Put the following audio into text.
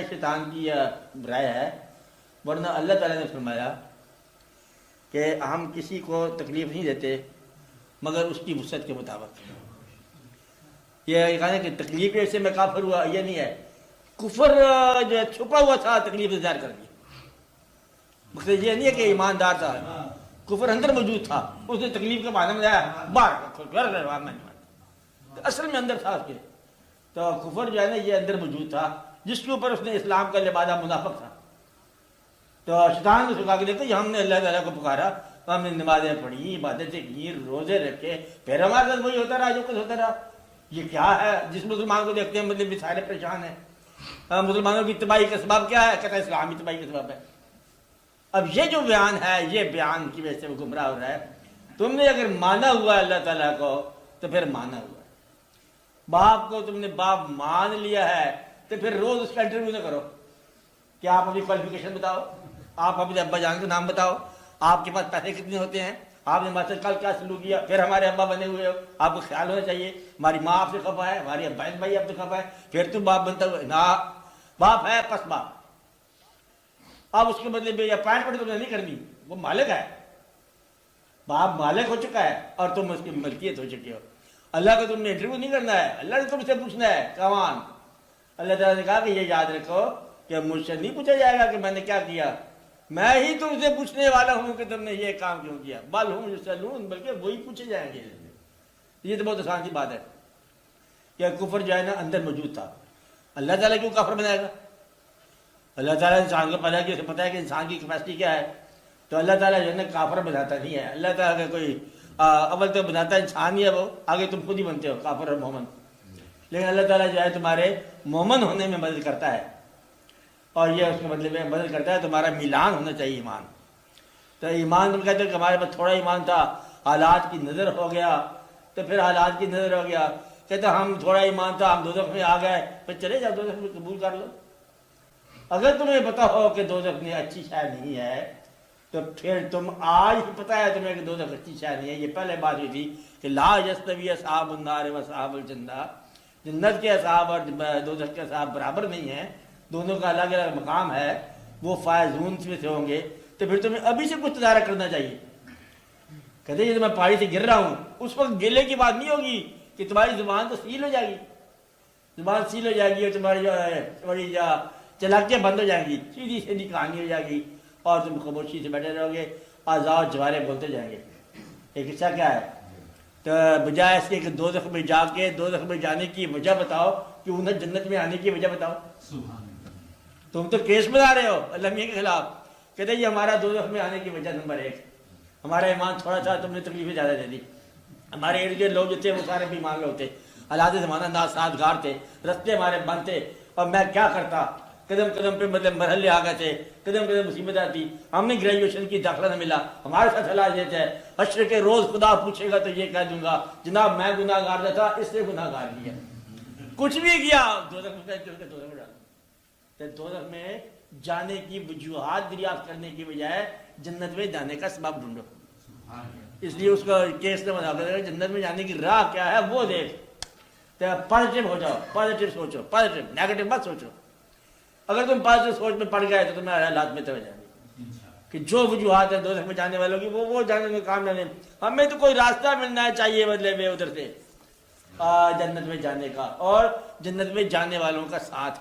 شیطان کی رائے ہے، ورنہ اللہ تعالیٰ نے فرمایا کہ ہم کسی کو تکلیف نہیں دیتے مگر اس کی وسعت کے مطابق۔ یہ کہنا کہ تکلیف سے میں کافر ہوا، یہ نہیں ہے۔ کفر جو چھپا ہوا تھا تکلیف ظاہر کر دی۔ مقصد یہ نہیں ہے کہ ایماندار تھا، کفر اندر موجود تھا، اس نے تکلیف کا بہانہ بنایا باہر، اصل میں اندر تھا اس کے۔ تو کفر جو ہے نا یہ اندر موجود تھا، جس کے اوپر اس نے اسلام کا لبادہ منافق تھا۔ تو شیطان نے سکھا کے دیکھا، ہم نے اللہ تعالیٰ کو پکارا، ہم نے نمازیں پڑھی، عبادتیں کی، روزے رکھے، پھر ہمارے ساتھ وہی ہوتا رہا جو کچھ ہوتا رہا۔ یہ کیا ہے؟ جس مسلمان کو دیکھتے ہیں مطلب سارے پریشان ہیں۔ مسلمانوں کی تباہی کا سبب کیا ہے؟ کہتا ہے اسلامی تباہی کا سبب ہے۔ اب یہ جو بیان ہے، یہ بیان کی وجہ سے وہ گمراہ ہو رہا ہے۔ تم نے اگر مانا ہوا اللہ تعالیٰ کو تو پھر مانا ہوا ہے۔ باپ کو تم نے باپ مان لیا ہے تو پھر روز اس کا انٹرویو نہ کرو کہ آپ اپنی کوالیفیکیشن بتاؤ، آپ اپنے ابا جان کا نام بتاؤ، آپ کے پاس پیسے کتنے ہوتے ہیں، آپ نے ہمارے ساتھ کل کیا سلوک کیا، پھر ہمارے ابا بنے ہوئے ہو، آپ کو خیال ہونا چاہیے ہماری ماں آپ سے خفا ہے، ہماری بہن بھائی آپ سے خفا ہے، پھر تم باپ بنتا ہوا نہ۔ باپ ہے پس باپ۔ اب اس کے بدلے میں یہ پینٹ پڑ تم نے نہیں کرنی، وہ مالک ہے، باپ مالک ہو چکا ہے اور تم اس کی ملکیت ہو چکے ہو۔ اللہ کو تم نے انٹرویو نہیں کرنا ہے، اللہ نے تم سے پوچھنا ہے کمان۔ اللہ تعالیٰ نے کہا کہ یہ یاد رکھو کہ مجھ سے نہیں پوچھا جائے گا کہ میں نے کیا کیا، میں ہی تم سے پوچھنے والا ہوں کہ تم نے یہ کام کیوں کیا۔ بل ہم یسألون، بلکہ وہی پوچھے جائیں گے۔ یہ تو بہت آسان سی بات ہے کہ کفر جو ہے نا اندر موجود تھا، اللہ تعالیٰ کیوں کافر بنائے گا؟ اللہ تعالیٰ انسان کو پتہ ہے کہ انسان کی کیپیسٹی کیا ہے، تو اللہ تعالیٰ جو ہے نا کافر بناتا نہیں ہے۔ اللہ تعالیٰ کا کوئی اول تو بناتا انسان ہی ہے، وہ آگے تم خود ہی بنتے ہو کافر اور مومن۔ لیکن اللہ تعالیٰ جو ہے تمہارے مومن ہونے میں مدد کرتا ہے، اور یہ اس کے بدلے میں مدد کرتا ہے تمہارا میلان ہونا چاہیے ایمان۔ تو ایمان تم کہتے ہو کہ ہمارے پاس تھوڑا ایمان تھا، حالات کی نظر ہو گیا، تو پھر حالات کی نظر ہو گیا، کہتے ہم تھوڑا ایمان تھا، ہم دوزخ میں آ گئے، پھر چلے جاؤ دوزخ میں قبول کر لو۔ اگر تمہیں پتا ہو کہ دوزخ میں اچھی شے نہیں ہے تو پھر تم آج ہی پتہ ہے تمہیں کہ دوزخ اچھی شے نہیں ہے۔ یہ پہلے بات ہوئی تھی کہ لا یستوی اصحاب النار و اصحاب الجنہ، جنت کے اصحاب اور دوزخ کے اصحاب برابر نہیں ہیں، دونوں کا الگ الگ مقام ہے، وہ فائزون میں سے ہوں گے۔ تو پھر تمہیں ابھی سے کچھ تجارت کرنا چاہیے۔ کہتے ہیں جب میں پہاڑی سے گر رہا ہوں، اس وقت گلے کی بات نہیں ہوگی کہ تمہاری زبان تو سیل ہو جائے گی، زبان سیل ہو جائے گی اور تمہاری جو ہے تھوڑی چلاکیاں بند ہو جائیں گی، سیدھی سیدھی کہانی ہو جائے گی اور تم خاموشی سے بیٹھے رہو گے، آزاد جوارے بولتے جائیں گے۔ ایک حصہ کیا ہے؟ تو بجائے اس کے کہ دوزخ میں جا کے دوزخ میں جانے کی وجہ بتاؤ کہ انہیں جنت میں آنے کی وجہ بتاؤ۔ تم تو کیس بنا رہے ہو اللہ میاں کے خلاف، کہتے یہ ہمارا دوزخ میں آنے کی وجہ نمبر 1، ہمارا ایمان تھوڑا سا تم نے تکلیفیں زیادہ دے دی۔ ہمارے ارد گرد لوگ جو تھے وہ سارے بیمار لوگ تھے، حالات زمانہ ناسازگار تھے، رستے ہمارے بند تھے، اور میں کیا کرتا، قدم قدم پہ مطلب مرحلے آ گئے تھے، قدم قدم مصیبت آتی، ہم نے گریجویشن کی داخلہ نہ ملا، ہمارے ساتھ حالات یہ تھے، حشر کے روز خدا پوچھے گا تو یہ کہہ دوں گا جناب میں گناہ گار تھا، اس نے گناہ گار کیا، کچھ بھی کیا، دوزخ میں جانے کی وجوہات دریافت کرنے کی بجائے جنت میں جانے کا سبب ڈھونڈو۔ اس لیے اس کا کیس نہ بنا کر جنت میں جانے کی راہ کیا ہے وہ دیکھ، تو پازیٹیو ہو جاؤ، پازیٹیو سوچو، پازیٹیو، نیگیٹو مت سوچو۔ اگر تم پازیٹیو سوچ میں پڑ گئے تو تمہارے حالات میں تو ہو جائیں گے کہ جو وجوہات ہیں دوزخ میں جانے والوں کی وہ جانے میں کام نہ لیں۔ ہمیں تو کوئی راستہ ملنا چاہیے بدلے میں ادھر سے جنت میں جانے کا، اور جنت میں جانے والوں کا ساتھ